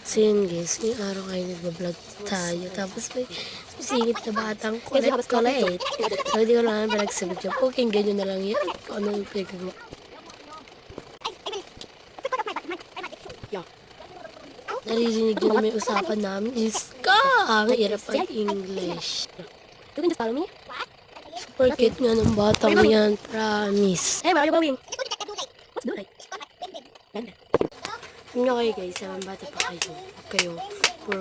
So yun guys, ngayong araw kayo nagbablog tayo. Tapos may singit na batang collect. So hindi ko lang pinagsagot yung poking, ganyan na lang yan. Kung ano yung pinagagawa. Naririnig yun na may usapan namin is ang hirap ang English. Super cute nga ng batang yan, promise. Hey, where are you going? Ano kayo guys, sa bata pa kayo for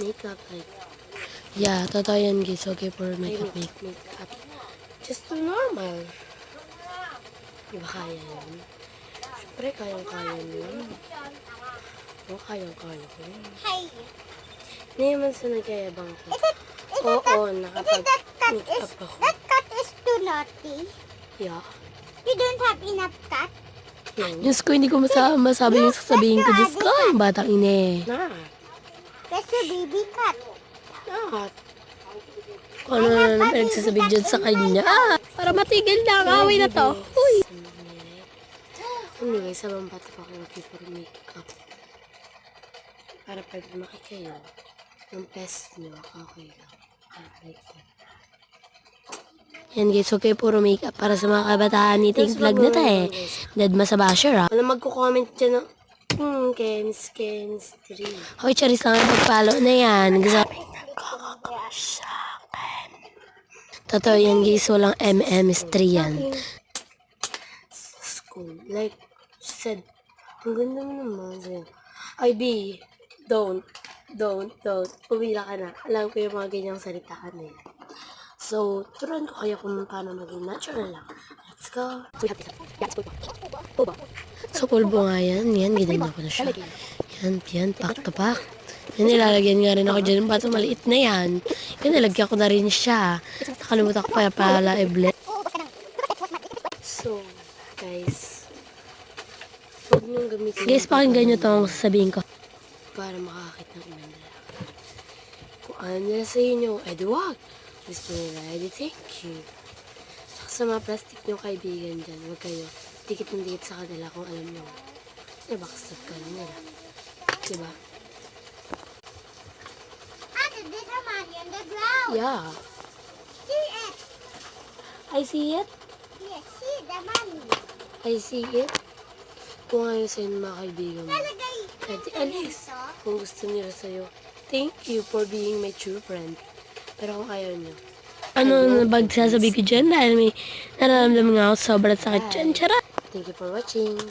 makeup, like, yeah, totoo yan guys, okay for makeup. Just normal. Di ba kaya yun? Siyempre, kayang-kaya yun. Oo, kayang-kaya ko yun. Hindi naman sa nagyayabang ko. Oo, nakapag-makeup ako. That cut is too naughty. Yeah. You don't have enough cut. Diyos ko, hindi ko masabi yung sasabihin ko. Diyos ko, yung batang ine. That's your baby cut. Not. Kung ano na lang pinagsasabi dyan sa kanya. Para matigil na ang away na to. Uy! Anyway, sa mga bata pa kayo for makeup. Para pag lumaki kayo, yung best nyo, okay lang. Like that. Yan guys, okay puro makeup para sa mga kabataan eating vlog na tayo. Dead sa basher ha. Wala magko-comment dyan ng Kens 3. Hoy, charis lang ang pag-follow na yan. Sabi nagkakakrush sa akin. Totoo yan guys, walang MMS3 yan. School, like, she said, ang ganda mo naman. IB, don't. Pumila ka na. Alam ko yung mga ganyang salitaan eh. So, turuan ko kayo kung paano maging natural lang. Let's go. So, pulbo nga yan. Yan, ginanda ko na siya. Yan, pack to pack. Yan, nilalagyan nga rin ako dyan. Bato maliit na yan. Yan, nilagyan ko na rin siya. Nakalimutan ko pa pala i-blend. So, guys. Huwag niyong gamitin. Guys, pakinggan niyo itong sasabihin ko. Para makakakit ng ibang lalaki. Kung ano nila sa inyo, edi wag. Gusto nila, edi thank you. Saka sa mga plastic nyo kaibigan dyan, huwag kayo dikit ng dikit sa kanila kung alam nyo. Backstab ka lang nila. Diba? There's a money on the ground. Yeah. See it? I see it. Yes, see the money. I see it. Kung ayaw sa'yo ng mga kaibigan mo, Nalagay. edi alis. Kung gusto nila sa'yo, thank you for being my true friend. Pero kung ayaw nyo, ano na bagsasabi ko dyan dahil may nararamdaman nga ako sobrang sakit dyan. Charot! Thank you for watching.